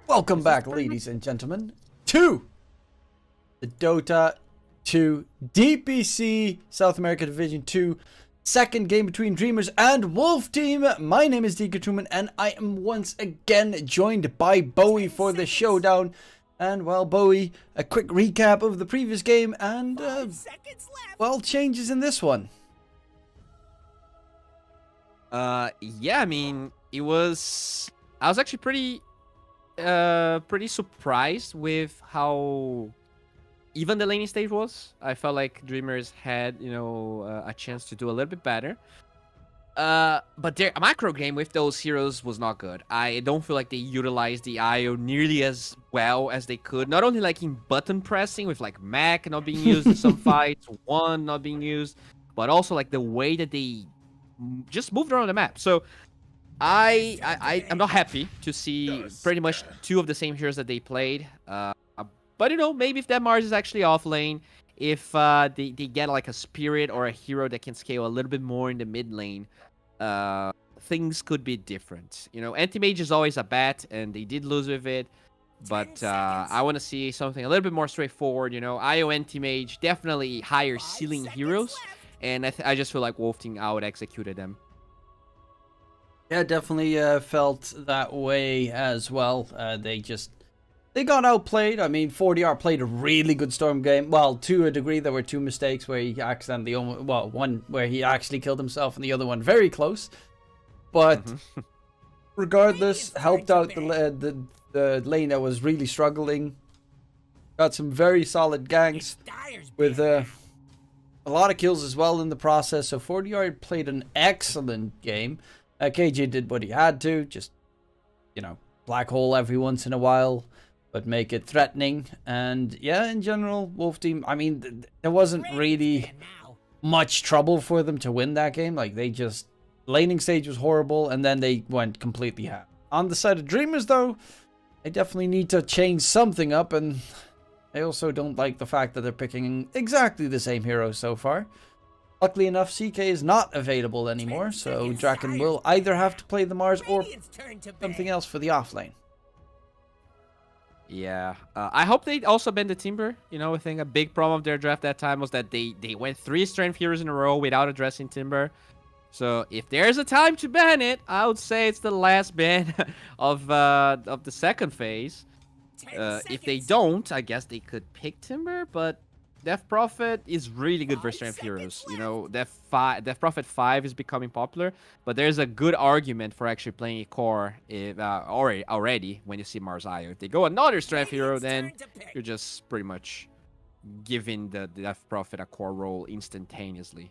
Welcome back, ladies and gentlemen, to the Dota 2 DPC South America Division 2 second game between Dreamers and Wolf Team. My name is DKTruman, and I am once again joined by Bowie for the showdown. And, well, Bowie, a quick recap of the previous game and, well, changes in this one. Yeah, I mean, I was actually pretty surprised with how even the laning stage was. I felt like Dreamers had, a chance to do a little bit better. But their macro game with those heroes was not good. I don't feel like they utilized the IO nearly as well as they could. Not only like in button pressing with like Mac not being used in some fights, one not being used, but also like the way that they just moved around the map. So I'm not happy to see pretty much two of the same heroes that they played. But maybe if that Mars is actually off lane, if they get like a spirit or a hero that can scale a little bit more in the mid lane, things could be different. Anti-Mage is always a bet, and they did lose with it. But I want to see something a little bit more straightforward. IO Anti-Mage, definitely higher ceiling heroes. And I just feel like Wolf Team out-executed them. Yeah, definitely felt that way as well. They got outplayed. I mean, 40R played a really good Storm game. Well, to a degree, there were two mistakes where he accidentally, one where he actually killed himself, and the other one very close. But regardless, helped out the lane that was really struggling. Got some very solid ganks with a lot of kills as well in the process. So 40R played an excellent game. KJ did what he had to, just, black hole every once in a while, but make it threatening. And yeah, in general, Wolf Team, I mean, there wasn't really much trouble for them to win that game. Like, laning stage was horrible, and then they went completely half. On the side of Dreamers, though, they definitely need to change something up, and I also don't like the fact that they're picking exactly the same heroes so far. Luckily enough, CK is not available anymore, so Draken will either have to play the Mars or something else for the offlane. Yeah, I hope they also ban the Timber. I think a big problem of their draft that time was that they went 3 strength heroes in a row without addressing Timber. So if there's a time to ban it, I would say it's the last ban of the second phase. If they don't, I guess they could pick Timber, but Death Prophet is really good for strength heroes. Death Prophet 5 is becoming popular, but there's a good argument for actually playing a core already when you see Mars IO. If they go another strength hero, then you're just pretty much giving the Death Prophet a core role instantaneously.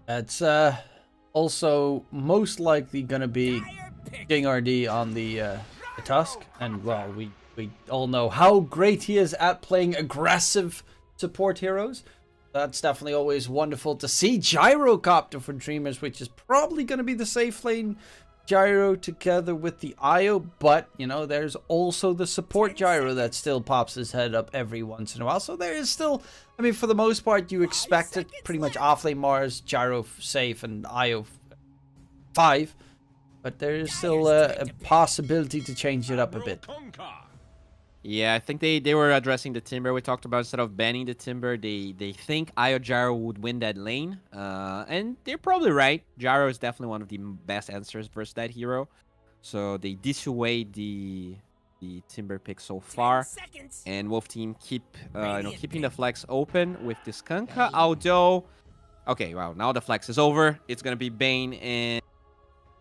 That's also most likely going to be King RD on the Tusk, and well, we all know how great he is at playing aggressive support heroes. That's definitely always wonderful to see. Gyrocopter for Dreamers, which is probably going to be the safe lane gyro together with the IO, but there's also the support gyro that still pops his head up every once in a while. So there is still, I mean, for the most part, you expect it pretty much offlane Mars, gyro safe, and IO 5. But there is still a possibility to change it up a bit. Yeah, I think they were addressing the Timber. We talked about instead of banning the Timber, they think Io Gyro would win that lane. And they're probably right. Gyro is definitely one of the best answers versus that hero. So they dissuade the Timber pick so far. And Wolf Team keeping the flex open with this Kanka. Although, okay, well, now the flex is over. It's gonna be Bane, and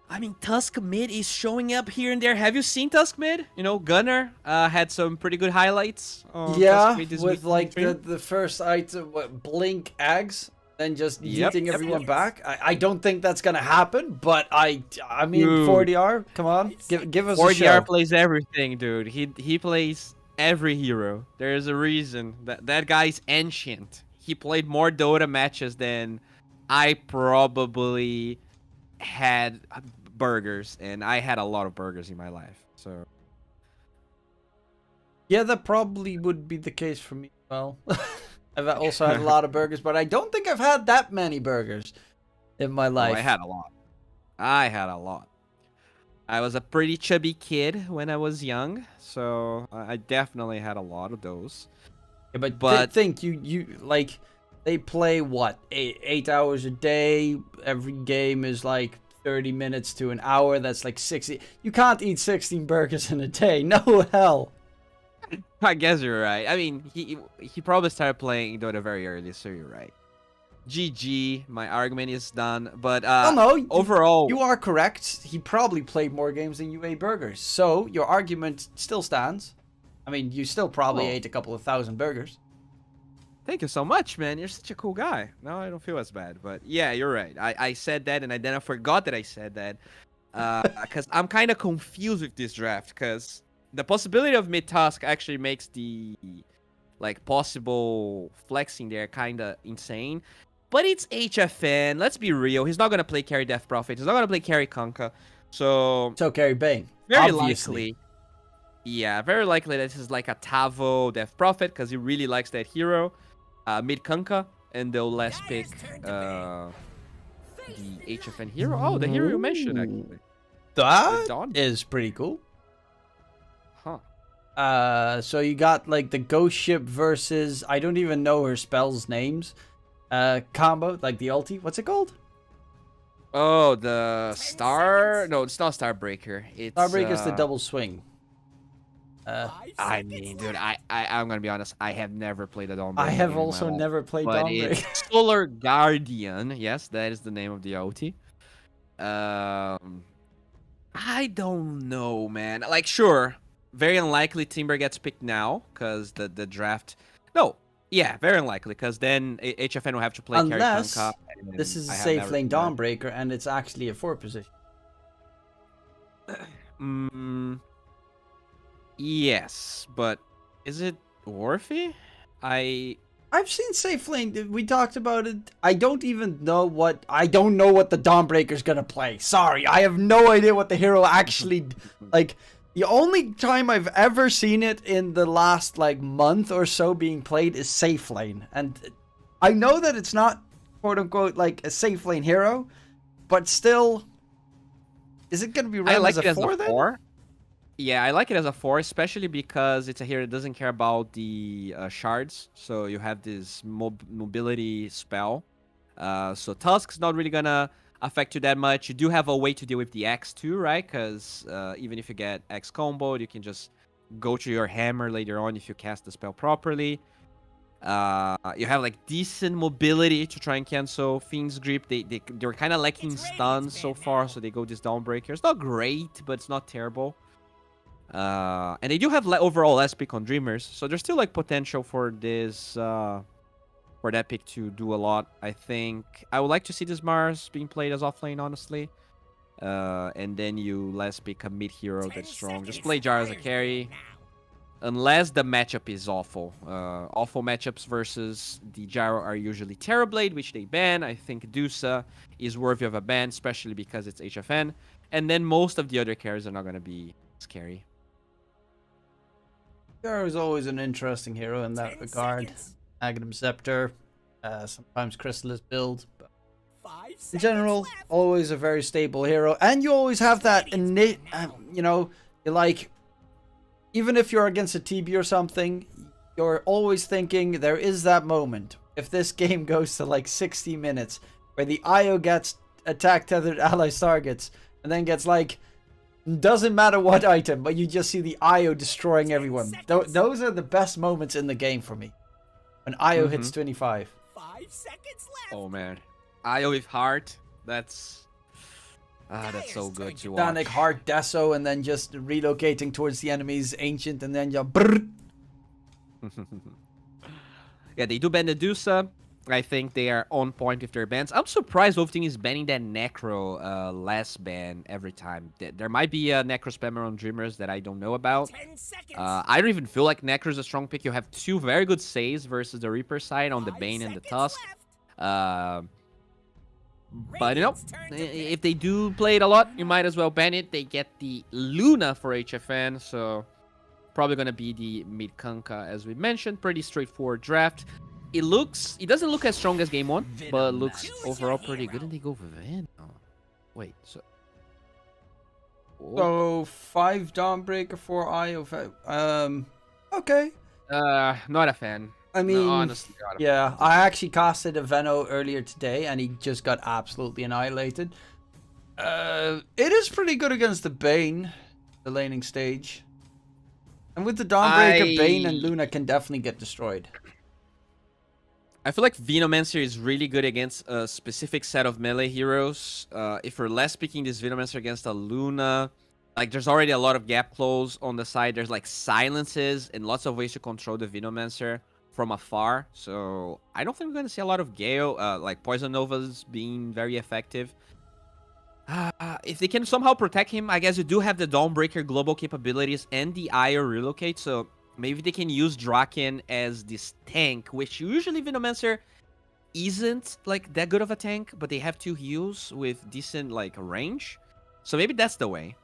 I mean, Tusk mid is showing up here and there. Have you seen Tusk mid? Gunner had some pretty good highlights. Yeah, with like the first item, Blink Ags, and just yeeting everyone back. I don't think that's gonna happen, but I mean, dude, 40R, come on, give us a show. 40R plays everything, dude. He plays every hero. There's a reason that guy's ancient. He played more Dota matches than I probably had burgers, and I had a lot of burgers in my life. So yeah, that probably would be the case for me. Well, I've also had a lot of burgers, but I don't think I've had that many burgers in my life. I had a lot. I was a pretty chubby kid when I was young, so I definitely had a lot of those. Yeah, but But think you like they play what 8 hours a day. Every game is like 30 minutes to an hour. That's like 60. You can't eat 16 burgers in a day. No hell. I guess you're right. I mean, he probably started playing Dota very early, so you're right. GG, my argument is done. But No, overall, you are correct. He probably played more games than you ate burgers. So your argument still stands. I mean, you still probably ate a couple of thousand burgers. thank you so much, man. You're such a cool guy. Now I don't feel as bad. But yeah, you're right. I said that, and then I forgot that I said that. Because I'm kind of confused with this draft. Because the possibility of mid-task actually makes the possible flexing there kind of insane. But it's HFN. Let's be real. He's not going to play carry Death Prophet. He's not going to play carry Kunkka. So carry Bane. very Obviously. likely. Yeah, very likely this is like a Tavo Death Prophet because he really likes that hero. Mid Kunkka. And they'll last pick the HFN hero. Oh, the hero you mentioned actually. That is pretty cool. Huh. So you got like the ghost ship versus I don't even know her spells names. Combo, like the ulti. What's it called? Oh, the Star. No, it's not Starbreaker. It's Starbreaker's the double swing. I mean, dude, I'm gonna be honest. I have never played a Dawnbreaker. I have also never played Dawnbreaker. It's Solar Guardian. Yes, that is the name of the OT. I don't know, man. Like, sure, very unlikely Timber gets picked now because the draft. No, yeah, very unlikely because then HFN will have to play carry Kunkka. This is a safe lane Dawnbreaker and it's actually a 4 position. Yes, but is it worthy? I've seen safe lane. We talked about it. I don't know what the Dawnbreaker's gonna play. Sorry, I have no idea what the hero actually like. The only time I've ever seen it in the last like month or so being played is safe lane, and I know that it's not quote unquote like a safe lane hero, but still, is it gonna be run as a 4 then? Yeah, I like it as a 4, especially because it's a hero that doesn't care about the shards. So you have this mobility spell. So Tusk's not really gonna affect you that much. You do have a way to deal with the X too, right? Because even if you get X comboed, you can just go to your hammer later on if you cast the spell properly. You have like decent mobility to try and cancel Fiend's Grip. They're kind of lacking stuns so far, so they go this Dawnbreaker. It's not great, but it's not terrible. And they do have overall less pick on Dreamers, so there's still like potential for this for that pick to do a lot. I think I would like to see this Mars being played as offlane, honestly. And then you last pick a mid hero that's strong. Just play Jar as a carry, unless the matchup is awful. Awful matchups versus the Gyro are usually Terrorblade, which they ban. I think Dusa is worthy of a ban, especially because it's HFN. And then most of the other carries are not going to be scary. Gyro is always an interesting hero in that regard. Aghanim Scepter, sometimes Chrysalis build, but in general, always a very stable hero. And you always have that innate, you know, you're like, even if you're against a TB or something, you're always thinking there is that moment. If this game goes to like 60 minutes, where the IO gets attack tethered allies targets, and then gets like, doesn't matter what item, but you just see the IO destroying everyone. Those are the best moments in the game for me. When IO hits 25. 5 seconds left. Oh man, IO with heart. That's so good to watch. Danik heart Deso and then just relocating towards the enemy's ancient and then just brrr. Yeah, they do ban the Dusa. I think they are on point with their bans. I'm surprised Wolf Team is banning that Necro last ban every time. There might be a Necro spammer on Dreamers that I don't know about. 10 seconds. I don't even feel like Necro is a strong pick. You have 2 very good saves versus the Reaper side on the Bane and the Tusk. But you know, if they do play it a lot, you might as well ban it. They get the Luna for HFN, so probably gonna be the mid Kunkka as we mentioned. Pretty straightforward draft. It doesn't look as strong as game 1, but looks overall pretty good. And they go for Venom. Wait, so So 5 Dawnbreaker, 4 IO. Okay. Not a fan. I mean, no, honestly, not a yeah, fan. I actually casted a Veno earlier today, and he just got absolutely annihilated. It is pretty good against the Bane, the laning stage. And with the Dawnbreaker, Bane and Luna can definitely get destroyed. I feel like Venomancer is really good against a specific set of melee heroes. If we're less picking this Venomancer against a Luna, like there's already a lot of gap close on the side. There's like silences and lots of ways to control the Venomancer from afar. So I don't think we're going to see a lot of Gale, like Poison Novas being very effective. If they can somehow protect him, I guess you do have the Dawnbreaker global capabilities and the IO relocate, so maybe they can use Draken as this tank, which usually Venomancer isn't like that good of a tank, but they have 2 heals with decent like range. So maybe that's the way.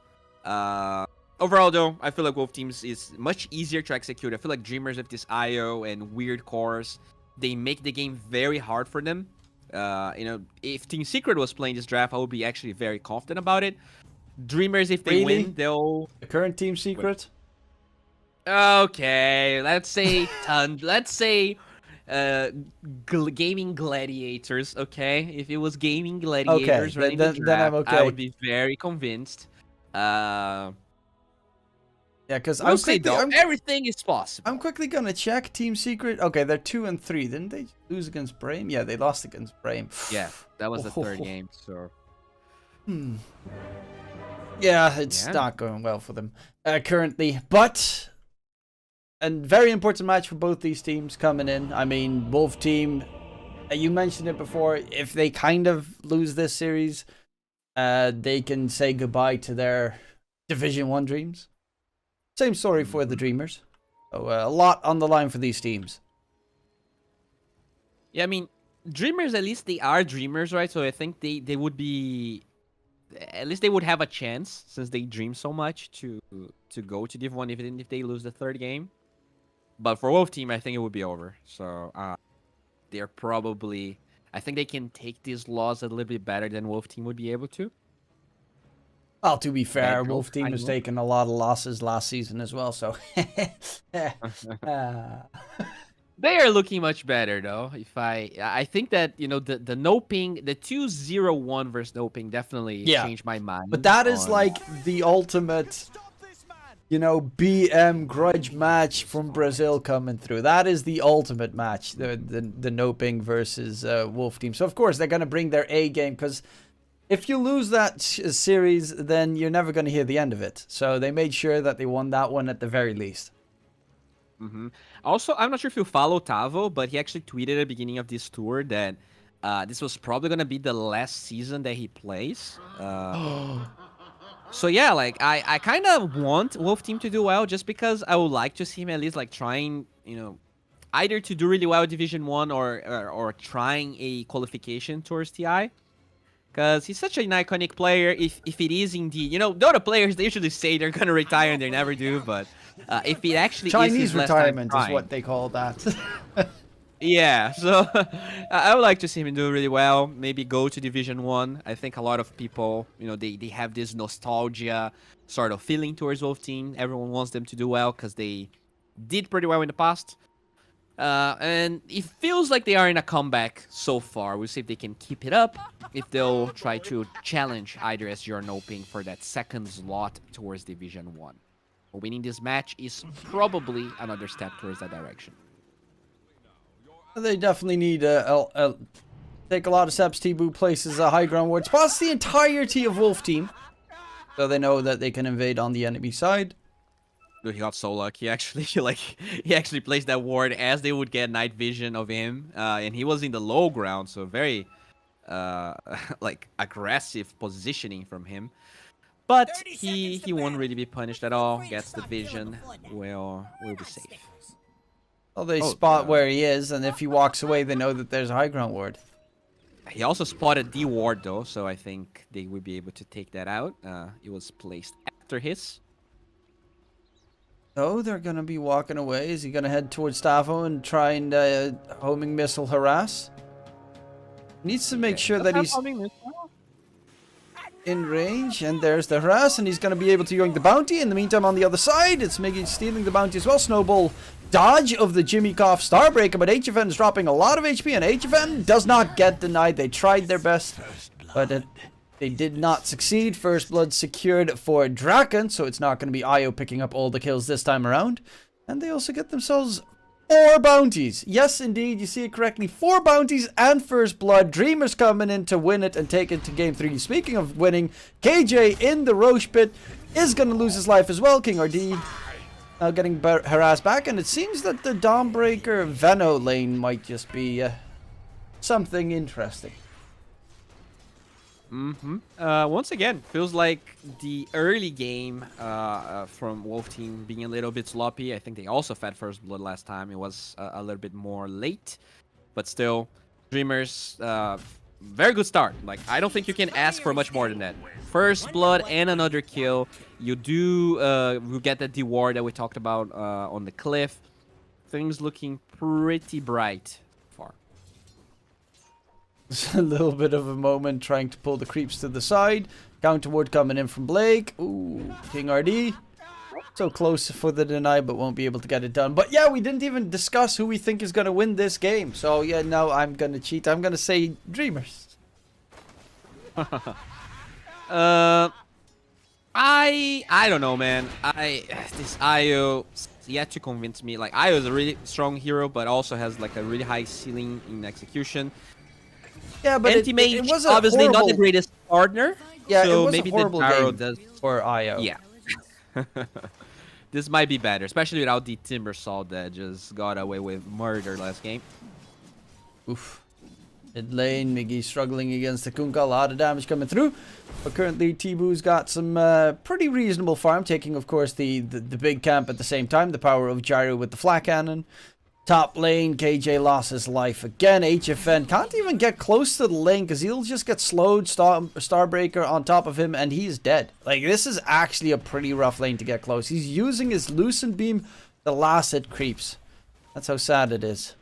Overall though, I feel like Wolf Teams is much easier to execute. I feel like Dreamers with this IO and weird cores, they make the game very hard for them. You know, if Team Secret was playing this draft, I would be actually very confident about it. Dreamers, if they win, they'll... The current Team Secret? Okay, let's say gaming gladiators, okay? If it was gaming gladiators running the draft, then I'm okay. I would be very convinced. Yeah, because everything is possible. I'm quickly gonna check Team Secret. Okay, they're 2 and 3. Didn't they lose against Brame? Yeah, they lost against Brame. Yeah, that was the 3rd game. So. Yeah, it's not going well for them currently. But a very important match for both these teams coming in. I mean, Wolf Team. You mentioned it before. If they kind of lose this series, they can say goodbye to their Division 1 dreams. Same story for the Dreamers. So a lot on the line for these teams. Yeah, I mean, Dreamers, at least they are Dreamers, right? So I think they would be... At least they would have a chance, since they dream so much, to go to Div 1 even if they lose the 3rd game. But for Wolf Team, I think it would be over. So they're probably... I think they can take these loss a little bit better than Wolf Team would be able to. Well, to be fair, Wolf Team has taken a lot of losses last season as well, so... They are looking much better, though. I think that, you know, the Noping, the 2-0-1 versus Noping definitely changed my mind. But that is like the ultimate, you know, BM grudge match from Brazil coming through. That is the ultimate match, the Noping versus Wolf Team. So, of course, they're going to bring their A game, because... if you lose that series, then you're never going to hear the end of it. So they made sure that they won that one at the very least. Also, I'm not sure if you follow Tavo, but he actually tweeted at the beginning of this tour that this was probably going to be the last season that he plays. So yeah, like I kind of want Wolf Team to do well, just because I would like to see him at least like trying, you know, either to do really well Division 1 or trying a qualification towards TI. Because he's such an iconic player. If it is indeed, you know, the other players, they usually say they're going to retire and they never do. But if it actually Chinese is his retirement last time is what they call that. Yeah, so I would like to see him do really well. Maybe go to Division 1. I think a lot of people, you know, they have this nostalgia sort of feeling towards Wolf Team. Everyone wants them to do well because they did pretty well in the past. And it feels like they are in a comeback so far. We'll see if they can keep it up, if they'll try to challenge either SG or Noping for that 2nd slot towards Division 1. But winning this match is probably another step towards that direction. They definitely need take a lot of steps. T-Boo places a high ground ward, spots the entirety of Wolf Team, so they know that they can invade on the enemy side. Dude, he got so lucky, actually. He actually placed that ward as they would get night vision of him. And he was in the low ground, so very, like, aggressive positioning from him. But he won't really be punished at all. Gets the vision. We'll be safe. Well, they spot where he is, and if he walks away, they know that there's a high ground ward. He also spotted the ward, though, so I think they would be able to take that out. It was placed after his. So they're going to be walking away. Is he going to head towards Stavo and try and homing missile harass? Needs to make sure that he's... in range, and there's the harass, and he's going to be able to yoink the bounty. In the meantime, on the other side, it's Miggy stealing the bounty as well. Snowball dodge of the Jimmy Cough Starbreaker, but HFN is dropping a lot of HP, and HFN does not get denied. They tried their best, but they did not succeed. First blood secured for Draken, so it's not going to be Io picking up all the kills this time around. And they also get themselves 4 bounties. Yes, indeed, you see it correctly. 4 bounties and first blood. Dreamers coming in to win it and take it to game 3. Speaking of winning, KJ in the Roche pit is going to lose his life as well. King RD now getting harassed back, and it seems that the Dawnbreaker Veno lane might just be something interesting. Once again, feels like the early game from Wolf Team being a little bit sloppy. I think they also fed first blood last time. It was a little bit more late, but still, Dreamers, very good start. Like, I don't think you can ask for much more than that. First blood and another kill. You do you get that D-ward that we talked about on the cliff. Things looking pretty bright. A little bit of a moment trying to pull the creeps to the side. Counter ward coming in from Blake. Ooh, King RD. So close for the deny, but won't be able to get it done. But yeah, we didn't even discuss who we think is going to win this game. So yeah, now I'm going to cheat. I'm going to say Dreamers. I don't know, man. This Io yet to convince me. Like, Io is a really strong hero, but also has like a really high ceiling in execution. Yeah, but it was obviously horrible... not the greatest partner. Yeah, so it was maybe a horrible the Gyro game does for Io. Yeah. This might be better, especially without the Timbersaw that just got away with murder last game. Oof. Mid lane, Miggy struggling against the Kunkka. A lot of damage coming through. But currently, Tibu's got some pretty reasonable farm, taking, of course, the big camp at the same time. The power of Gyro with the flat cannon. Top lane, KJ lost his life again. HFN can't even get close to the lane because he'll just get slowed. Starbreaker on top of him, and he's dead. Like, this is actually a pretty rough lane to get close. He's using his Lucent Beam the last it creeps. That's how sad it is.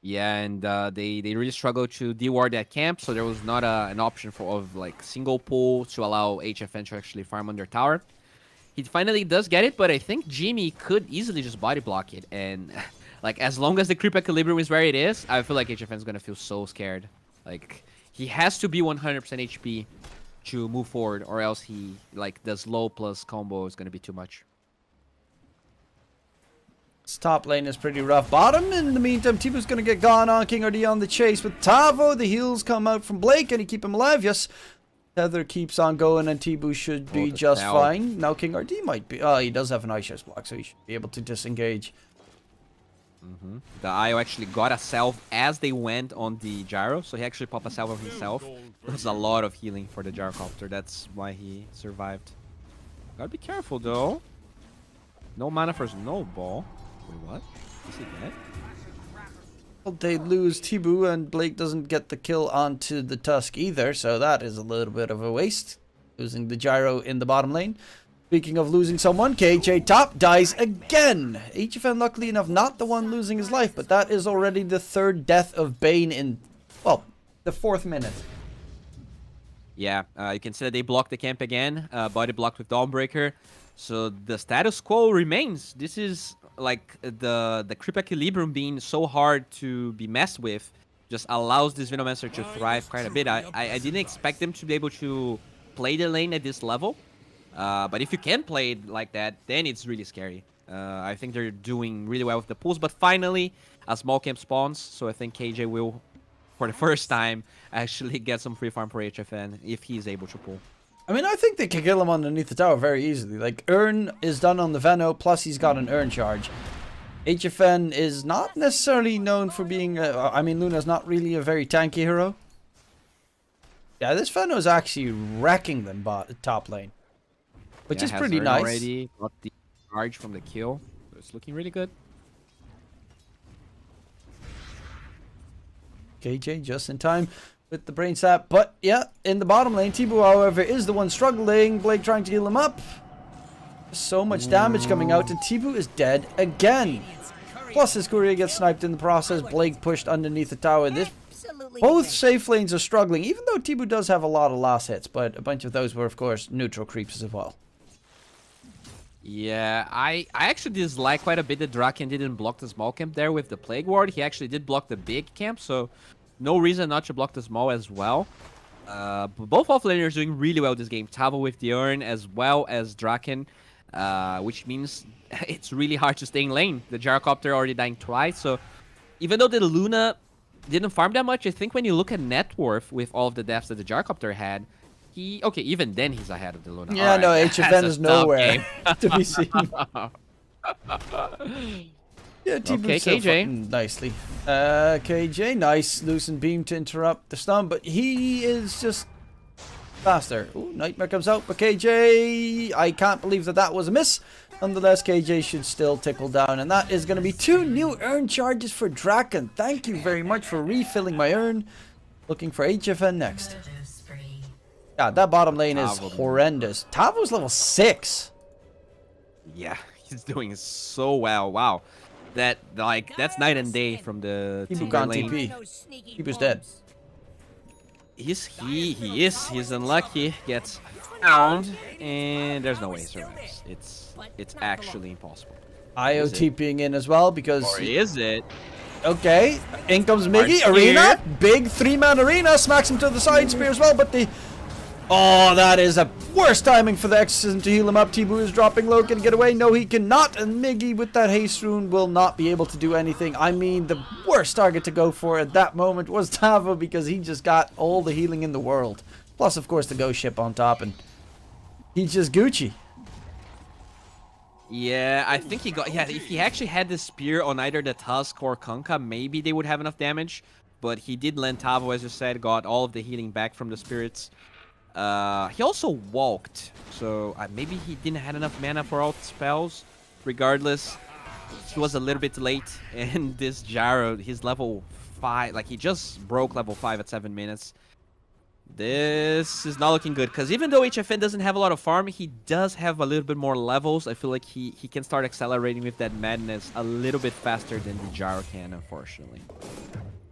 Yeah, and they really struggled to deward that camp, so there was not an option of like single pull to allow HFN to actually farm on their tower. He finally does get it, but I think Jimmy could easily just body block it, and like, as long as the creep equilibrium is where it is, I feel like HFN is gonna feel so scared. Like, he has to be 100% HP to move forward, or else he, like, the slow plus combo is gonna be too much. This top lane is pretty rough. Bottom, in the meantime, Tibu's gonna get gone on. King RD on the chase with Tavo. The heals come out from Blake. Can he keep him alive? Yes. Tether keeps on going, and Tibu should be just fine. Now King RD might be... Oh, he does have an Ice Chest block, so he should be able to disengage. The Io actually got a salve as they went on the Gyro, so he actually popped a salve on himself. There's a lot of healing for the Gyrocopter, that's why he survived. Gotta be careful though. No mana for Snowball. Wait, what? Is he dead? Well, they lose Tibu, and Blake doesn't get the kill onto the Tusk either, so that is a little bit of a waste. Losing the Gyro in the bottom lane. Speaking of losing someone, KJ top dies again. HFN, luckily enough, not the one losing his life, but that is already the 3rd death of Bane in, well, the 4th minute. Yeah, you can see that they blocked the camp again, body blocked with Dawnbreaker. So the status quo remains. This is like the creep equilibrium being so hard to be messed with just allows this Venomancer to thrive quite a bit. I didn't expect them to be able to play the lane at this level. But if you can play it like that, then it's really scary. I think they're doing really well with the pulls, but finally a small camp spawns, so I think KJ will, for the first time, actually get some free farm for HFN if he's able to pull. I mean, I think they can kill him underneath the tower very easily. Like, Urn is done on the Veno, plus he's got an Urn charge. HFN is not necessarily known for being... I mean, Luna's not really a very tanky hero. Yeah, this Veno is actually wrecking them top lane. Which is pretty nice. Already got the charge from the kill. So it's looking really good. KJ just in time with the brain sap. But yeah, in the bottom lane, Tibu, however, is the one struggling. Blake trying to heal him up. So much damage coming out, and Tibu is dead again. Plus his courier gets sniped in the process. Blake pushed underneath the tower. This Both safe lanes are struggling, even though Tibu does have a lot of last hits, but a bunch of those were, of course, neutral creeps as well. Yeah, I actually dislike quite a bit that Draken didn't block the small camp there with the Plague Ward. He actually did block the big camp, so no reason not to block the small as well. But both offlaners doing really well this game. Tavo with the Urn as well as Draken, which means it's really hard to stay in lane. The Gyrocopter already dying twice, so even though the Luna didn't farm that much, I think when you look at net worth with all of the deaths that the Gyrocopter had, even then he's ahead of the Luna. Yeah, no, HFN is nowhere to be seen. Yeah, okay, KJ. Nicely. KJ, nice. Loosen beam to interrupt the stun, but he is just faster. Ooh, Nightmare comes out, but KJ, I can't believe that was a miss. Nonetheless, KJ should still tickle down, and that is going to be 2 new urn charges for Draken. Thank you very much for refilling my urn. Looking for HFN next. Yeah, that bottom lane is horrendous. Tavo's level 6. Yeah, he's doing so well. Wow. That's night and day from the Tibu can't TP. Tibu's dead. He is. He's unlucky. Gets found, and there's no way he survives. It's actually impossible. IO TPing in as well because. Or is it? Okay, in comes Miggy. Arena, big 3-man arena, smacks him to the side spear as well, but the. Oh, that is a worst timing for the Exorcism to heal him up. Tibu is dropping low. Can he get away? No, he cannot. And Miggy with that haste rune will not be able to do anything. I mean, the worst target to go for at that moment was Tavo because he just got all the healing in the world. Plus, of course, the ghost ship on top. And he's just Gucci. Yeah, I think he got... Yeah, if he actually had the spear on either the Tusk or Kunkka, maybe they would have enough damage. But he did land Tavo, as you said, got all of the healing back from the spirits. He also walked, so maybe he didn't have enough mana for all the spells. Regardless, he was a little bit late, and this Gyro, he's level 5, like he just broke level 5 at 7 minutes. This is not looking good, because even though HFN doesn't have a lot of farm, he does have a little bit more levels. I feel like he can start accelerating with that madness a little bit faster than the Gyro can, unfortunately.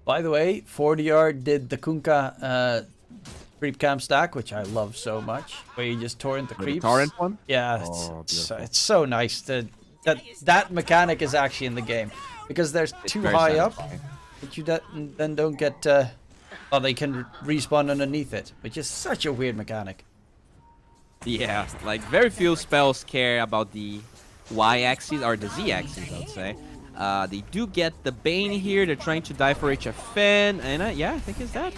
By the way, 40R did the Kunkka creep camp stack, which I love so much, where you just torrent the creeps. The torrent one? Yeah, it's so nice. That mechanic is actually in the game because there's too high up, but you then don't get. Well, they can respawn underneath it, which is such a weird mechanic. Yeah, like very few spells care about the Y-axis or the Z-axis, I'd say. They do get the Bane here. They're trying to die for HFN, and yeah, I think it's that.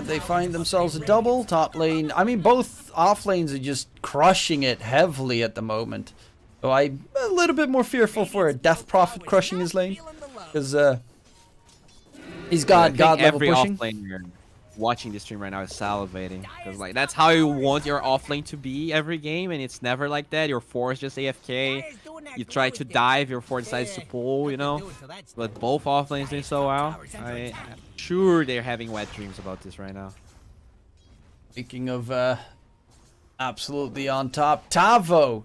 They find themselves a double top lane. I mean, both off lanes are just crushing it heavily at the moment. So I'm a little bit more fearful for a Death Prophet crushing his lane, because he's got God level every pushing. Offlaner watching this stream right now is salivating, because like that's how you want your offlane to be every game, and it's never like that. Your 4 is just AFK. You try to dive, your 4 decides to pull, you know. But both offlanes doing so well. I'm sure they're having wet dreams about this right now. Speaking of absolutely on top, Tavo.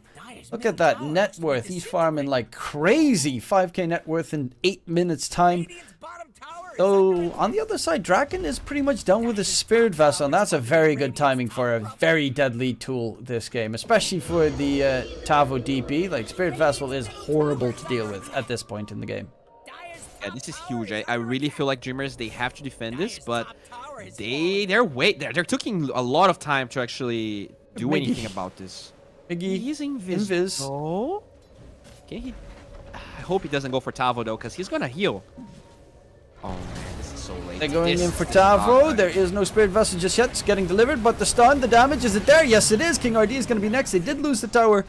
Look at that net worth. He's farming like crazy. 5k net worth in 8 minutes time. So on the other side, Draken is pretty much done with his Spirit Vessel, and that's a very good timing for a very deadly tool this game, especially for the Tavo DP. Like, Spirit Vessel is horrible to deal with at this point in the game. Yeah, this is huge. I really feel like Dreamers, they have to defend this, but they're taking a lot of time to actually do anything about this. Miggy, he's invis. Okay, I hope he doesn't go for Tavo though, because he's gonna heal. Oh man, this is so late. They're going in for Tavo. There is no Spirit Vessel just yet. It's getting delivered, but the stun, the damage, is it there? Yes, it is. King RD is going to be next. They did lose the tower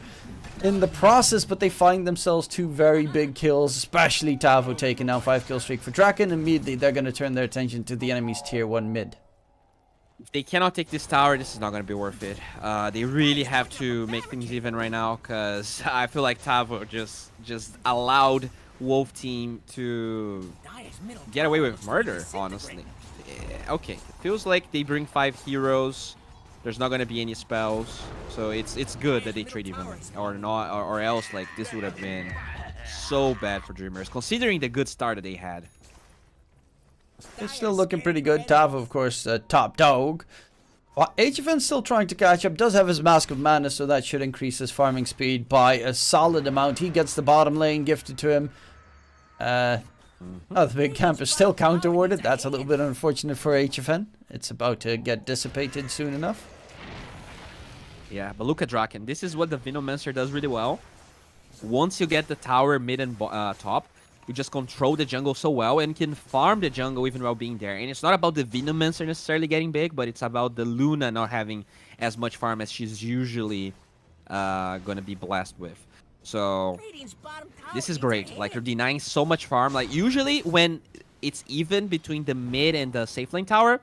in the process, but they find themselves 2 very big kills, especially Tavo taking down 5-kill streak for Draken. Immediately, they're going to turn their attention to the enemy's tier 1 mid. If they cannot take this tower, this is not going to be worth it. They really have to make things even right now, because I feel like Tavo just allowed Wolf team to get away with murder, honestly. Yeah, okay, it feels like they bring 5 heroes. There's not going to be any spells, so it's good that they trade evenly, or not, or else like this would have been so bad for Dreamers, considering the good start that they had. It's still looking pretty good. Tavo, of course, top dog. HFN's still trying to catch up. Does have his Mask of Madness, so that should increase his farming speed by a solid amount. He gets the bottom lane gifted to him. Oh, the big camp is still counter-warded. That's a little bit unfortunate for HFN. It's about to get dissipated soon enough. Yeah, but look at Draken. This is what the Venomancer does really well. Once you get the tower mid and top, you just control the jungle so well and can farm the jungle even while being there. And it's not about the Venomancer necessarily getting big, but it's about the Luna not having as much farm as she's usually going to be blessed with. So this is great. Like, you're denying so much farm. Like, usually when it's even between the mid and the safe lane tower,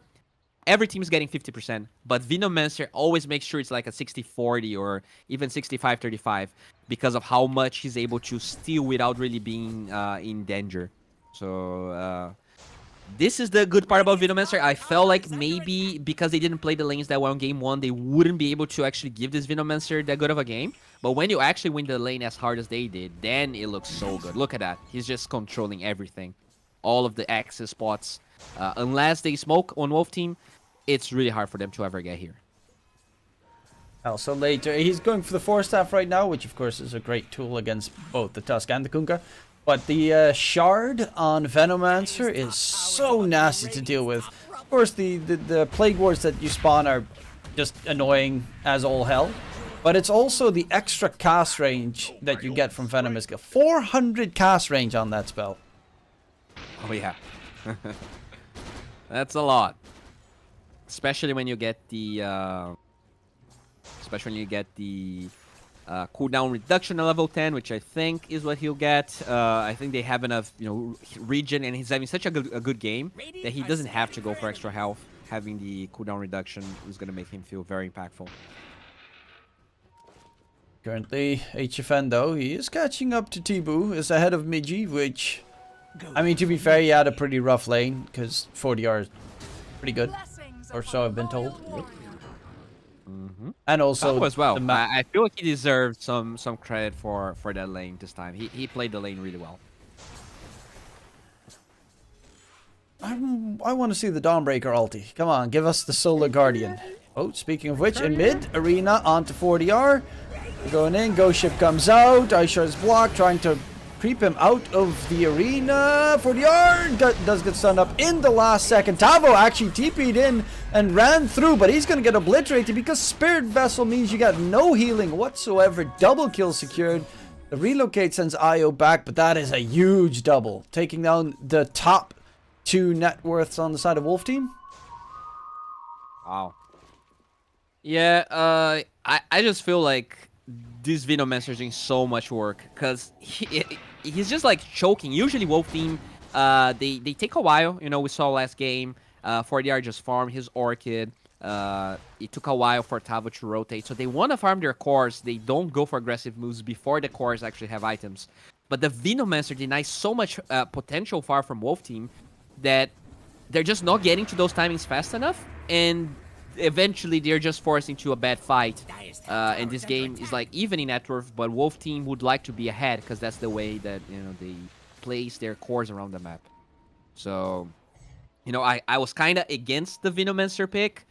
every team is getting 50%. But Venomancer always makes sure it's like a 60-40 or even 65-35 because of how much he's able to steal without really being in danger. So this is the good part about Venomancer. I felt like maybe because they didn't play the lanes that well in game 1, they wouldn't be able to actually give this Venomancer that good of a game. But when you actually win the lane as hard as they did, then it looks so good. Look at that. He's just controlling everything. All of the access spots. Unless they smoke on Wolf team, it's really hard for them to ever get here. Also later, he's going for the Force Staff right now, which of course is a great tool against both the Tusk and the Kunkka. But the Shard on Venomancer is so nasty to deal with. Of course, the Plague Wards that you spawn are just annoying as all hell. But it's also the extra cast range that you get from Venomous. 400 cast range on that spell. Oh yeah. That's a lot. Especially when you get the cooldown reduction at level 10, which I think is what he'll get. I think they have enough, regen, and he's having such a good game that he doesn't have to go for extra health. Having the cooldown reduction is going to make him feel very impactful. Currently, HFN though, he is catching up to Tibu, is ahead of Miji, which, I mean, to be fair, he had a pretty rough lane, because 40R is pretty good, or so I've been told. And also, as well. I feel like he deserves some credit for that lane this time. He played the lane really well. I want to see the Dawnbreaker ulti. Come on, give us the Solar Guardian. Oh, speaking of which, in mid, Arena onto 40R. Going in, Ghost Ship comes out. Aisha is blocked, trying to creep him out of the arena. 40R does get stunned up in the last second. Tavo actually TP'd in and ran through, but he's going to get obliterated because Spirit Vessel means you got no healing whatsoever. Double kill secured. The relocate sends Io back, but that is a huge double. Taking down the top 2 net worths on the side of Wolf Team. Wow. Yeah, I just feel like this Venomancer is doing so much work because he's just like choking. Usually Wolf team, they take a while. We saw last game, 40R just farmed his Orchid. It took a while for Tavo to rotate. So they want to farm their cores. They don't go for aggressive moves before the cores actually have items. But the Venomancer denies so much potential far from Wolf team that they're just not getting to those timings fast enough. And eventually they're just forced into a bad fight. And this game is like even in net worth, but Wolf team would like to be ahead because that's the way that they place their cores around the map. So I was kind of against the Venomancer pick,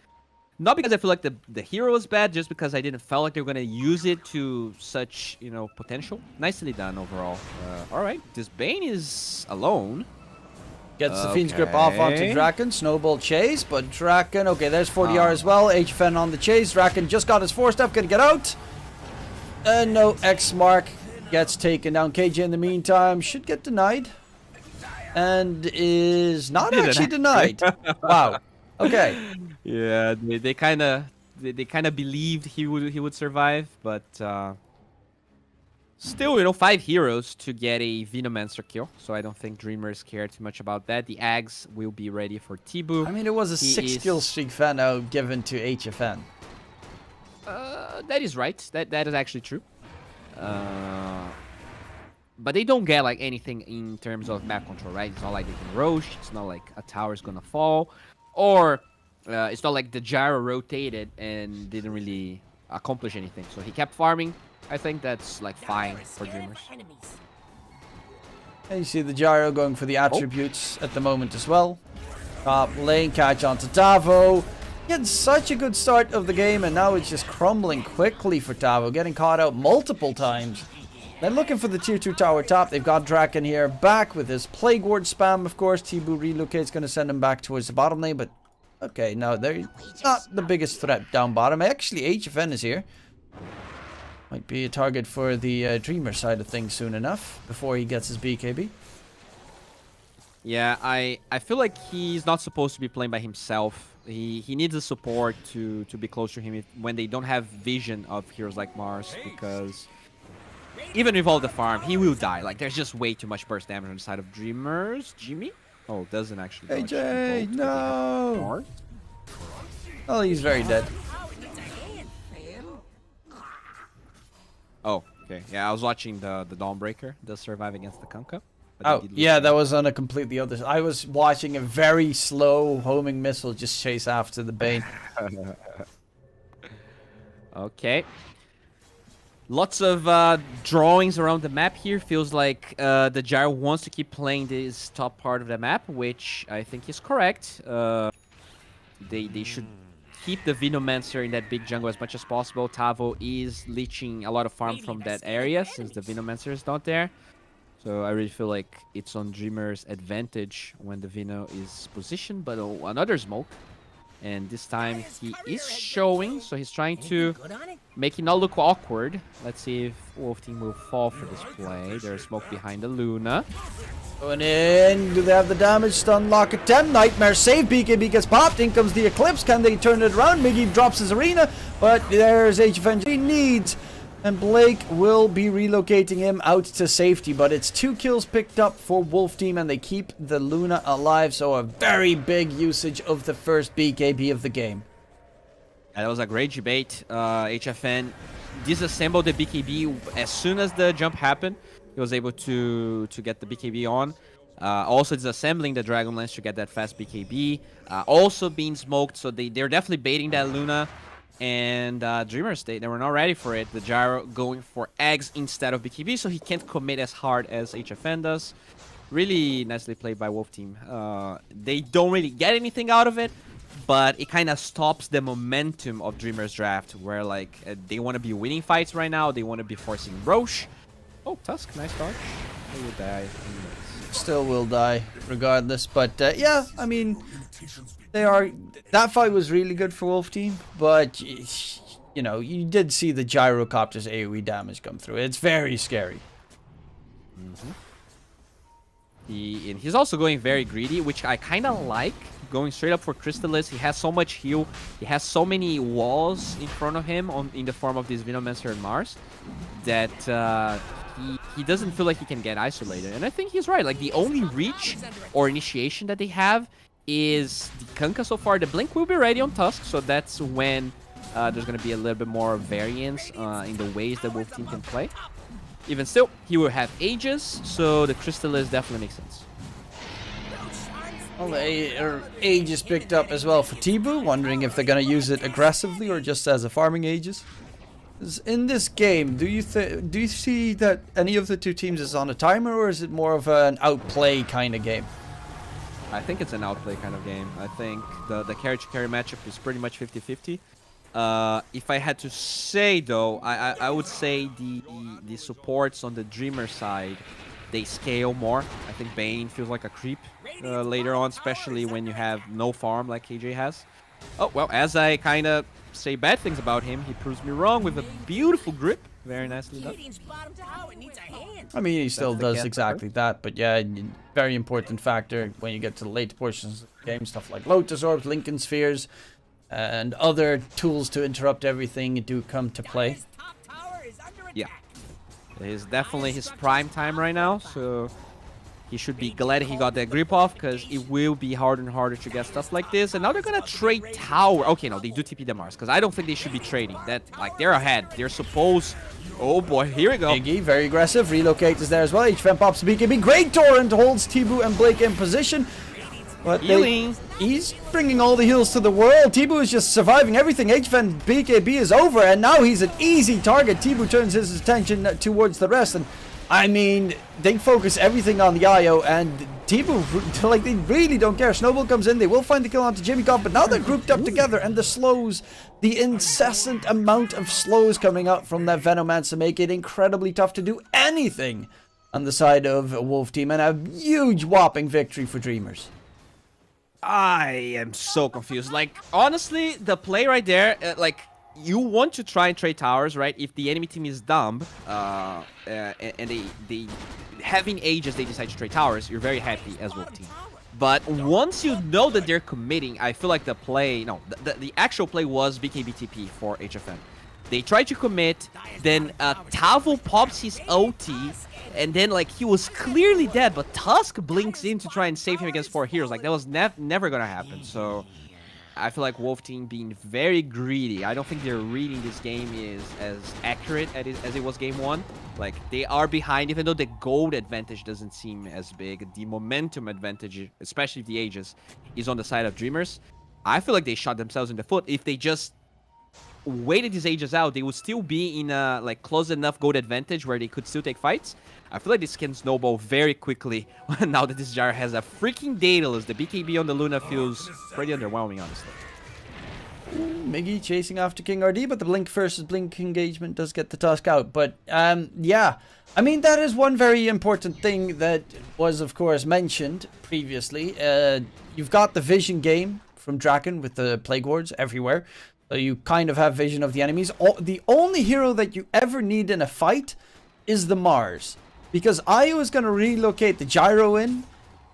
not because I feel like the hero was bad, just because I didn't feel like they were gonna use it to such potential. Nicely done overall. All right, this Bane is alone. Gets the Fiend's Grip off onto Draken. Snowball chase, but Draken... Okay, there's 40R as well. HFN on the chase. Draken just got his 4-step. Gonna get out. No, X-Mark gets taken down. KJ in the meantime should get denied. And is not actually denied. Wow. Okay. Yeah, they kind of believed he would survive, but... Still, 5 heroes to get a Venomancer kill, so I don't think Dreamers care too much about that. The Ags will be ready for Tibu. I mean, it was a 6-kill streak Fano given to HFN. That is right. That is actually true. But they don't get like anything in terms of map control, right? It's not like they can Roche. It's not like a tower is gonna fall, or it's not like the gyro rotated and didn't really accomplish anything. So he kept farming. I think that's like fine for Dreamers. And you see the gyro going for the attributes at the moment as well. Top lane catch onto Tavo. He had such a good start of the game, and now it's just crumbling quickly for Tavo, getting caught out multiple times. Then looking for the tier 2 tower top. They've got Draken here back with his Plague Ward spam, of course. Tibu relocate's going to send him back towards the bottom lane, but okay, no, they're not the biggest threat down bottom. Actually, HFN is here. Might be a target for the Dreamer side of things soon enough, before he gets his BKB. Yeah, I feel like he's not supposed to be playing by himself. He needs a support to be close to him when they don't have vision of heroes like Mars, because even with all the farm, he will die. Like, there's just way too much burst damage on the side of Dreamers. Jimmy? Oh, doesn't actually. AJ, no! Oh, he's very dead. Oh, okay. Yeah, I was watching the Dawnbreaker, the survive against the Kunkka. Oh, yeah, that was on a completely other... I was watching a very slow homing missile just chase after the Bane. Okay. Lots of drawings around the map here. Feels like the Gyro wants to keep playing this top part of the map, which I think is correct. They should keep the Venomancer in that big jungle as much as possible. Tavo is leeching a lot of farm from that area since the Venomancer is not there. So I really feel like it's on Dreamer's advantage when the Veno is positioned, but another smoke. And this time he is showing, so he's trying to make it not look awkward. Let's see if Wolf Team will fall for this play. There's smoke behind the Luna. Going in, do they have the damage? Stun lock attempt, Nightmare save, BKB gets popped, in comes the Eclipse, can they turn it around? Miggy drops his arena, but there's HFN he needs. And Blake will be relocating him out to safety, but it's 2 kills picked up for Wolf Team, and they keep the Luna alive, so a very big usage of the first BKB of the game. Yeah, that was a great debate. HFN disassembled the BKB as soon as the jump happened. He was able to get the BKB on. Also disassembling the Dragonlance to get that fast BKB. Also being smoked, so they're definitely baiting that Luna. And Dreamers, they were not ready for it. The Gyro going for eggs instead of BKB, so he can't commit as hard as HFN does. Really nicely played by Wolf Team. They don't really get anything out of it, but it kind of stops the momentum of Dreamers draft, where like they want to be winning fights right now. They want to be forcing Roche. Oh, Tusk, nice dodge. He will die. Still will die, regardless. But yeah, I mean, that fight was really good for Wolf Team, but you know, you did see the Gyrocopter's AoE damage come through. It's very scary. And he's also going very greedy, which I kind of like. Going straight up for Crystallis. He has so much heal. He has so many walls in front of him in the form of this Venomancer and Mars that he doesn't feel like he can get isolated. And I think he's right. Like, the only reach or initiation that they have is the Kunkka so far. The Blink will be ready on Tusk, so that's when there's going to be a little bit more variance in the ways that Wolf Team can play. Even still, he will have Aegis, so the Crystallis definitely makes sense. Well, the Aegis picked up as well for Tibu, wondering if they're going to use it aggressively or just as a farming Aegis. In this game, do you see that any of the two teams is on a timer, or is it more of an outplay kind of game? I think it's an outplay kind of game. I think the carry-to-carry matchup is pretty much 50-50. If I had to say, though, I would say the supports on the Dreamer side, they scale more. I think Bane feels like a creep later on, especially when you have no farm like KJ has. Oh, well, as I kind of say bad things about him, he proves me wrong with a beautiful grip. Very nicely done. I mean, he still does exactly that, but yeah, very important factor when you get to the late portions of the game. Stuff like Lotus Orbs, Lincoln Spheres, and other tools to interrupt everything do come to play. Yeah. It is definitely his prime time right now, so he should be glad he got that grip off, because it will be harder and harder to get stuff like this. And now they're gonna trade tower. Okay, no, they do TP the Mars, because I don't think they should be trading. That, like, they're ahead. They're supposed... Oh boy, here we go. Iggy, very aggressive. Relocate is there as well. HFN pops BKB. Great Torrent holds Tibu and Blake in position. But he's bringing all the heals to the world. Tibu is just surviving everything. HFN BKB is over, and now he's an easy target. Tibu turns his attention towards the rest, and I mean, they focus everything on the IO, and Tebu, like, they really don't care. Snowball comes in, they will find the kill onto Jimmy Cobb, but now they're grouped up together, and the slows, the incessant amount of slows coming out from that Venomancer make it incredibly tough to do anything on the side of Wolf Team, and a huge whopping victory for Dreamers. I am so confused. Like, honestly, the play right there, like, you want to try and trade towers, right? If the enemy team is dumb, and they having ages, they decide to trade towers, you're very happy as Wolf Team. But once you know that they're committing, I feel like the play, no, the actual play was BKBTP for HFN. They tried to commit, then Tavo pops his OT, and then, like, he was clearly dead, but Tusk blinks in to try and save him against 4 heroes. Like, that was never gonna happen, so I feel like Wolf Team being very greedy. I don't think their reading this game is as accurate as it was game 1. Like, they are behind, even though the gold advantage doesn't seem as big. The momentum advantage, especially the ages, is on the side of Dreamers. I feel like they shot themselves in the foot. If they just waited these ages out, they would still be in a, like, close enough gold advantage where they could still take fights. I feel like this can snowball very quickly now that this Gyro has a freaking Daedalus. The BKB on the Luna feels pretty underwhelming, honestly. Miggy chasing after King RD, but the Blink versus Blink engagement does get the Tusk out. But, yeah. I mean, that is one very important thing that was, of course, mentioned previously. You've got the vision game from Draken with the Plague Wards everywhere. So you kind of have vision of the enemies. The only hero that you ever need in a fight is the Mars. Because IO is going to relocate the Gyro in.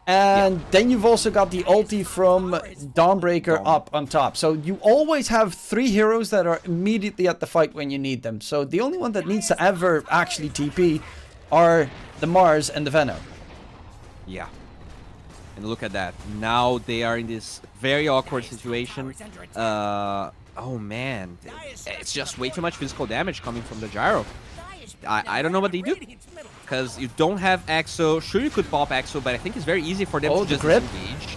And then you've also got the ulti from Dawnbreaker up on top. So you always have 3 heroes that are immediately at the fight when you need them. So the only one that needs to ever actually TP are the Mars and the Venom. Yeah. And look at that. Now they are in this very awkward situation. Oh man. It's just way too much physical damage coming from the Gyro. I don't know what they do. Because you don't have Exo. Sure, you could pop Exo, but I think it's very easy for them to just engage.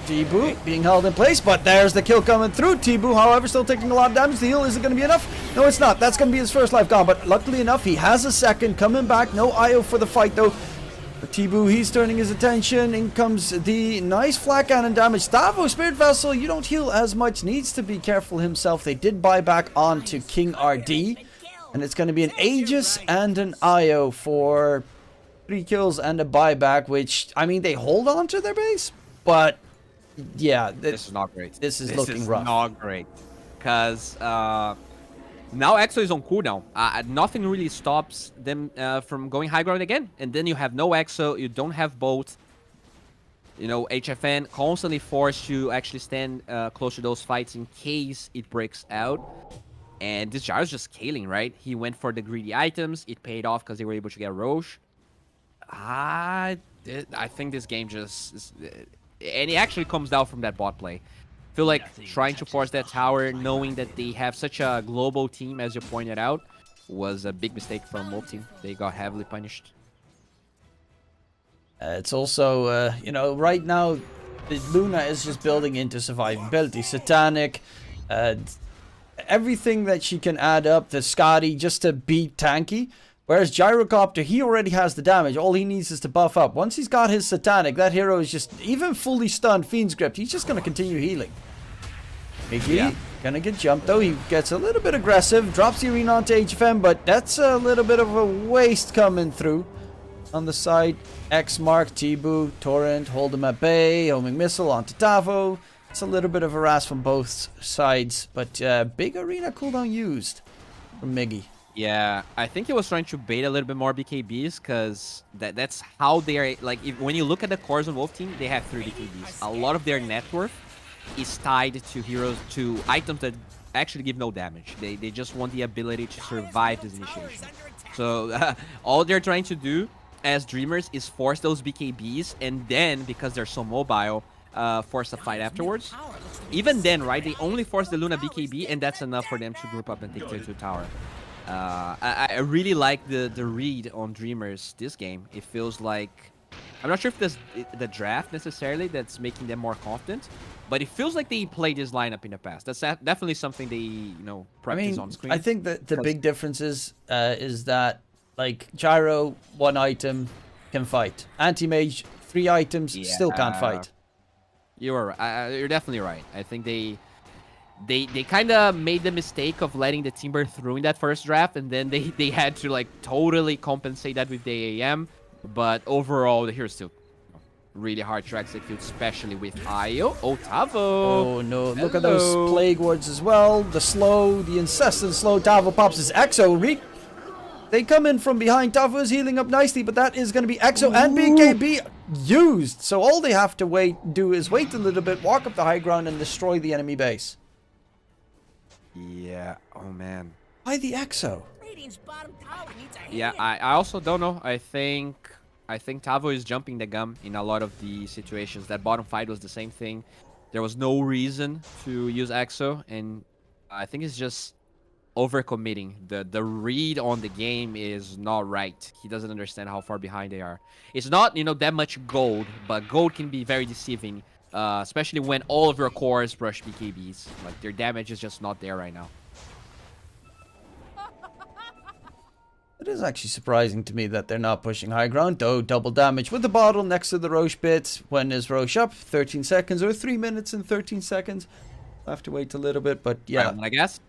Tibu being held in place, but there's the kill coming through. Tibu, however, still taking a lot of damage. The heal isn't going to be enough. No, it's not. That's going to be his first life gone, but luckily enough, he has a second coming back. No IO for the fight, though. For Tibu, he's turning his attention. In comes the nice flat cannon damage. Tavo, Spirit Vessel, you don't heal as much. Needs to be careful himself. They did buy back onto King RD. And it's going to be an Aegis and an IO for 3 kills and a buyback, which, I mean, they hold on to their base, but yeah. This is not great. This is looking rough. Not great. Because now Exo is on cooldown. Nothing really stops them from going high ground again. And then you have no Exo, you don't have both. You know, HFN constantly forced to actually stand close to those fights in case it breaks out. And this Gyro's just scaling, right? He went for the greedy items. It paid off because they were able to get Roche. I think this game just... and it actually comes down from that bot play. I feel like trying to force that tower, knowing that they have such a global team, as you pointed out, was a big mistake from Wolf Team. They got heavily punished. It's also, you know, right now, Luna is just building into survivability. Satanic... everything that she can add up, the Scotty, just to beat tanky. Whereas Gyrocopter, he already has the damage. All he needs is to buff up. Once he's got his Satanic, that hero is just, even fully stunned, Fiend's Grip, he's just going to continue healing. Miggy, gonna get jumped though. He gets a little bit aggressive, drops the arena onto HFM, but that's a little bit of a waste coming through. On the side, X Mark, Tibu, Torrent, hold him at bay, homing missile onto Tavo. It's a little bit of a harass from both sides, but big arena cooldown used from Miggy. Yeah, I think he was trying to bait a little bit more BKBs, because that's how they are. Like, when you look at the cores on Wolf Team, they have 3 BKBs. A lot of their net worth is tied to heroes, to items that actually give no damage. They just want the ability to survive this initiation. So all they're trying to do as Dreamers is force those BKBs, and then, because they're so mobile, force a fight afterwards. Even then, right, they only force the Luna BKB, and that's enough for them to group up and take tier 2 tower. I really like the read on Dreamers this game. It feels like, I'm not sure if this the draft necessarily that's making them more confident, but it feels like they played this lineup in the past. That's definitely something they, you know, practice on screen. I think that the big difference is that, Like, Gyro, 1 item, can fight. Anti-Mage, 3 items, still can't fight. You're definitely right. I think they kind of made the mistake of letting the Timber through in that first draft, and then they had to like totally compensate that with the AM. But overall, the hero's still really hard to execute, especially with Io. Oh, Tavo! Oh no, look at those Plague Wards as well. The slow, the incessant slow. Tavo pops his Exo. They come in from behind. Tavo is healing up nicely, but that is going to be Exo and BKB used. So all they have to do is wait a little bit, walk up the high ground, and destroy the enemy base. Yeah. Oh man. Why the Exo? Yeah, I also don't know. I think Tavo is jumping the gun in a lot of the situations. That bottom fight was the same thing. There was no reason to use Exo, and I think it's just overcommitting. The read on the game is not right. He doesn't understand how far behind they are. It's not, that much gold, but gold can be very deceiving, especially when all of your cores rush BKBs. Like, their damage is just not there right now. It is actually surprising to me that they're not pushing high ground, though. Double damage with the bottle next to the Roche bit. When is Roche up? 13 seconds or 3 minutes and 13 seconds. I'll have to wait a little bit, but yeah. I guess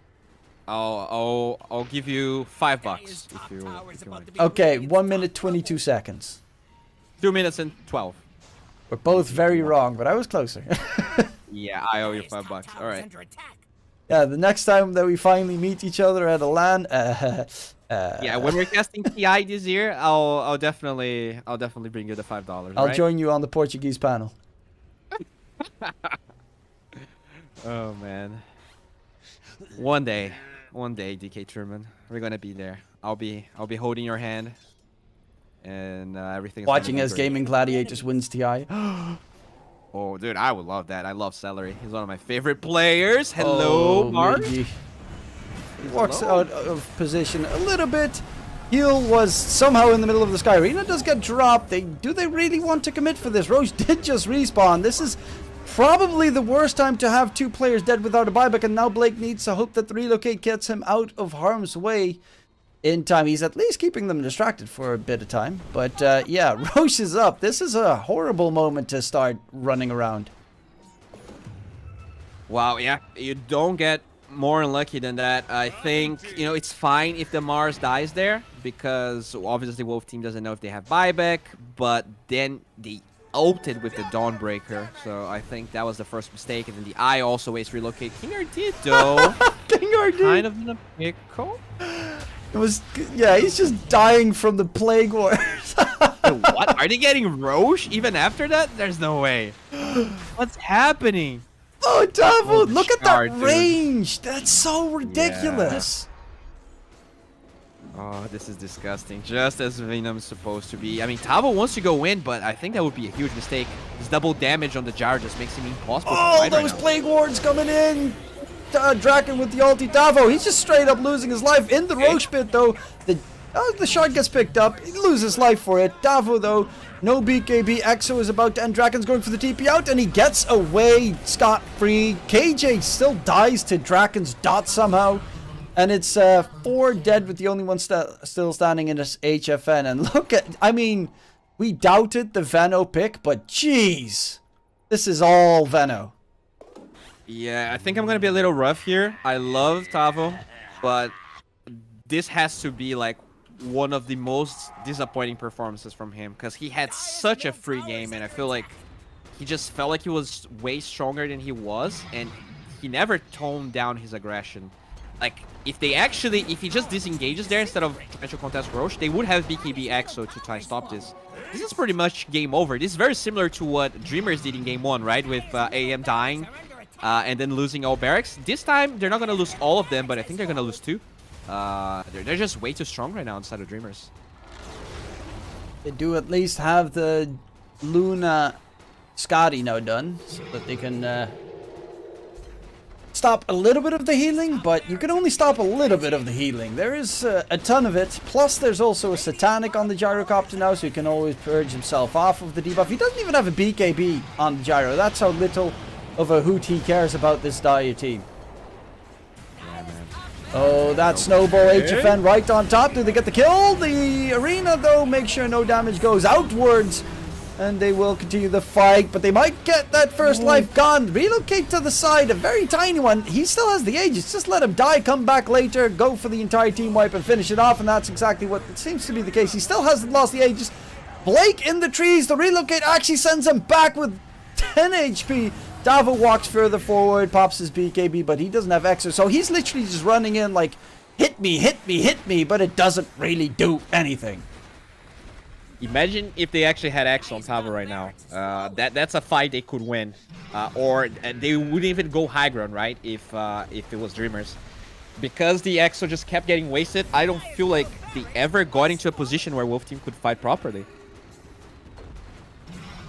I'll give you $5 if you want. Okay, 1 minute 22 seconds. 2 minutes and 12. We're both very wrong, but I was closer. Yeah, I owe you $5. All right. Yeah, the next time that we finally meet each other at a LAN, yeah, when we're casting TI this year, I'll definitely bring you the $5. I'll join you on the Portuguese panel. Oh man. One day, DKTruman, we're gonna be there. I'll be holding your hand, and everything. Watching as Gaming Gladiators wins TI. Oh, dude, I would love that. I love Celery. He's one of my favorite players. Hello, Mark. He walks out of position a little bit. Heal was somehow in the middle of the Sky Arena. Does get dropped. Do they really want to commit for this? Roche did just respawn. This is probably the worst time to have 2 players dead without a buyback, and now Blake needs to hope that the relocate gets him out of harm's way in time. He's at least keeping them distracted for a bit of time. But yeah, Roche is up. This is a horrible moment to start running around. Wow, yeah, you don't get more unlucky than that. I think, it's fine if the Mars dies there, because obviously Wolf team doesn't know if they have buyback, but then they ulted with the Dawnbreaker, so I think that was the first mistake, and then the Eye also waste relocate. King RD though, King RD kind of in a pickle. It was, yeah, he's just dying from the Plague Wars. What? Are they getting Roche even after that? There's no way. What's happening? Oh, Tavo, look at that dude. range. That's so ridiculous. Oh, this is disgusting. Just as Venom's supposed to be. I mean, Tavo wants to go in, but I think that would be a huge mistake. His double damage on the Jar just makes him impossible to fight those right Plague Wards coming in. Draken with the ulti. Tavo, he's just straight up losing his life in the Roche pit, though. The shard gets picked up. He loses life for it. Tavo, though, no BKB. Exo is about to end. Draken's going for the TP out, and he gets away scot-free. KJ still dies to Draken's dot somehow. And it's 4 dead with the only one still standing in this HFN. And look at, I mean, we doubted the Veno pick, but jeez. This is all Veno. Yeah, I think I'm going to be a little rough here. I love Tavo, but this has to be like one of the most disappointing performances from him, because he had such a free game, and I feel like he just felt like he was way stronger than he was, and he never toned down his aggression. Like, if he just disengages there instead of trying to contest Roche, they would have BKB Exo to try and stop this. This is pretty much game over. This is very similar to what Dreamers did in game 1, right? With AM dying and then losing all barracks. This time, they're not going to lose all of them, but I think they're going to lose 2. They're just way too strong right now inside of Dreamers. They do at least have the Luna Scotty now done, so that they can stop a little bit of the healing, but you can only stop a little bit of the healing. There is a ton of it, plus there's also a Satanic on the Gyrocopter now, so he can always purge himself off of the debuff. He doesn't even have a BKB on the Gyro. That's how little of a hoot he cares about this Dire team. Yeah, man. Oh, that snowball HFN right on top. Do they get the kill? The arena, though, make sure no damage goes outwards. And they will continue the fight, but they might get that first life gone. Relocate to the side, a very tiny one. He still has the Aegis. Just let him die, come back later, go for the entire team wipe and finish it off. And that's exactly what seems to be the case. He still hasn't lost the Aegis. Blake in the trees. The relocate actually sends him back with 10 HP. Davo walks further forward, pops his BKB, but he doesn't have Exo. So he's literally just running in like, hit me, hit me, hit me, but it doesn't really do anything. Imagine if they actually had X on Tavo right now. That's a fight they could win, or they wouldn't even go high ground, right? If it was Dreamers, because the Exo just kept getting wasted. I don't feel like they ever got into a position where Wolf Team could fight properly.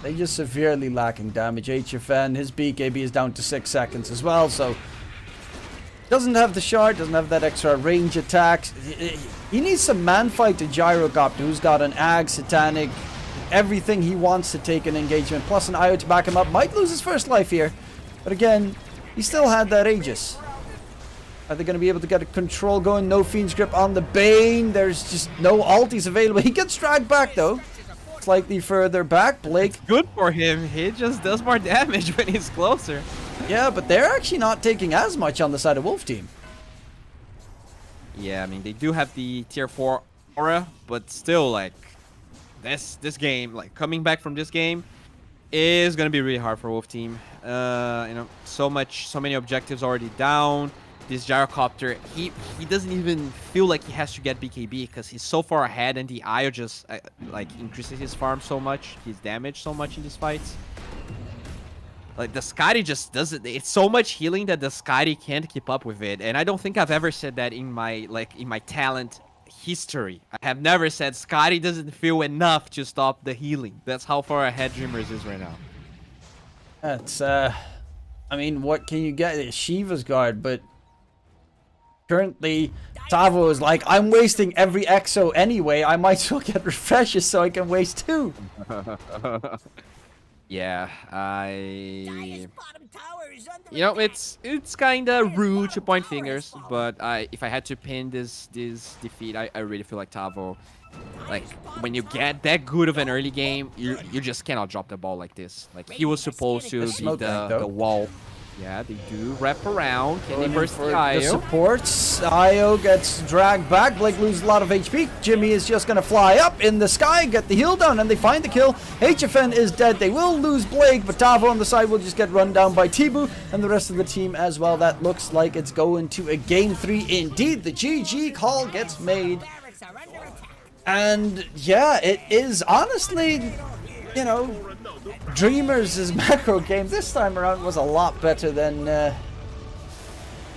They just severely lacking damage. HFN, his BKB is down to 6 seconds as well, so doesn't have the shard, doesn't have that extra range attacks. He needs some man fight to Gyrocopter, who's got an Ag, Satanic, everything he wants to take an engagement, plus an IO to back him up. Might lose his first life here, but again, he still had that Aegis. Are they going to be able to get a control going? No Fiend's Grip on the Bane. There's just no ultis available. He gets dragged back though. Slightly further back. Blake. It's good for him. He just does more damage when he's closer. Yeah, but they're actually not taking as much on the side of Wolf Team. Yeah, I mean, they do have the tier 4 aura, but still, like, this game, like, coming back from this game is going to be really hard for Wolf Team. You know, so many objectives already down. This Gyrocopter, he doesn't even feel like he has to get BKB because he's so far ahead, and the IO just, like, increases his farm so much, his damage so much in these fights. Like, the Skadi just doesn't... It's so much healing that the Skadi can't keep up with it. And I don't think I've ever said that in my, like, in my talent history. I have never said Skadi doesn't feel enough to stop the healing. That's how far ahead Dreamers is right now. That's, I mean, what can you get? It's Shiva's Guard, but currently Tavo is like, I'm wasting every Exo anyway. I might as well get refreshes so I can waste 2. Yeah, you know, it's kind of rude to point fingers, but if I had to pin this defeat, I really feel like Tavo, like, when you get that good of an early game, you just cannot drop the ball like this. Like, he was supposed to be the wall. Yeah, they do wrap around. Can they burst the IO? The supports. IO gets dragged back. Blake loses a lot of HP. Jimmy is just going to fly up in the sky, get the heal down, and they find the kill. HFN is dead. They will lose Blake, but Tavo on the side will just get run down by Tibu and the rest of the team as well. That looks like it's going to a game 3 indeed. The GG call gets made. And yeah, it is honestly, you know, Dreamers' macro game this time around was a lot better than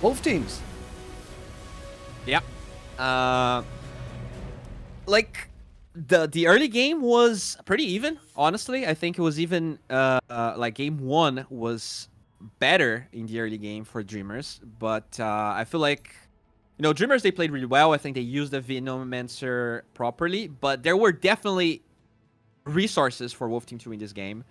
Wolf Team's. Yeah. Like, the early game was pretty even, honestly. I think it was even, like, game 1 was better in the early game for Dreamers. But I feel like, you know, Dreamers, they played really well. I think they used the Venomancer properly. But there were definitely resources for Wolf Team to win this game.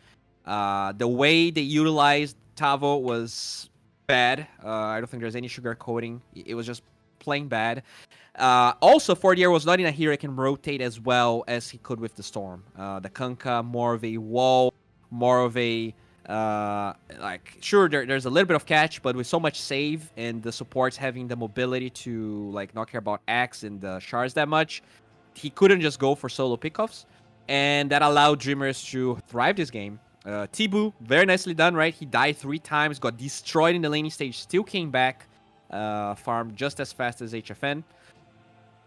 The way they utilized Tavo was bad. I don't think there's any sugarcoating. It was just plain bad. Also, 4DR was not in a hero that can rotate as well as he could with the Storm. The Kanka, more of a wall, more of a... like, sure, there's a little bit of catch, but with so much save and the supports having the mobility to, like, not care about Axe and the shards that much, he couldn't just go for solo pickoffs. And that allowed Dreamers to thrive this game. Tibu, very nicely done, right? He died 3 times, got destroyed in the laning stage, still came back, farmed just as fast as HFN.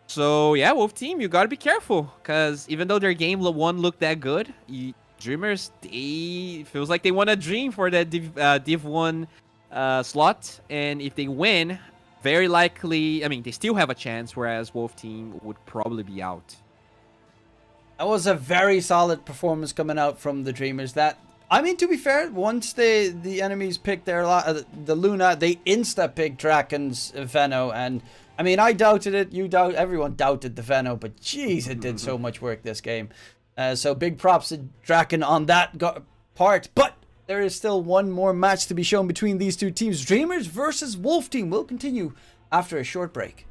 So, yeah, Wolf Team, you gotta be careful, because even though their game 1 looked that good, Dreamers, they feels like they want a dream for that Div 1 slot, and if they win, very likely, I mean, they still have a chance, whereas Wolf Team would probably be out. That was a very solid performance coming out from the Dreamers. That, I mean, to be fair, once the enemies picked their the Luna, they insta-picked Draken's Veno, and I mean, I doubted it, everyone doubted the Veno, but jeez, it did so much work this game. So big props to Draken on that part, but there is still one more match to be shown between these two teams. Dreamers versus Wolf Team will continue after a short break.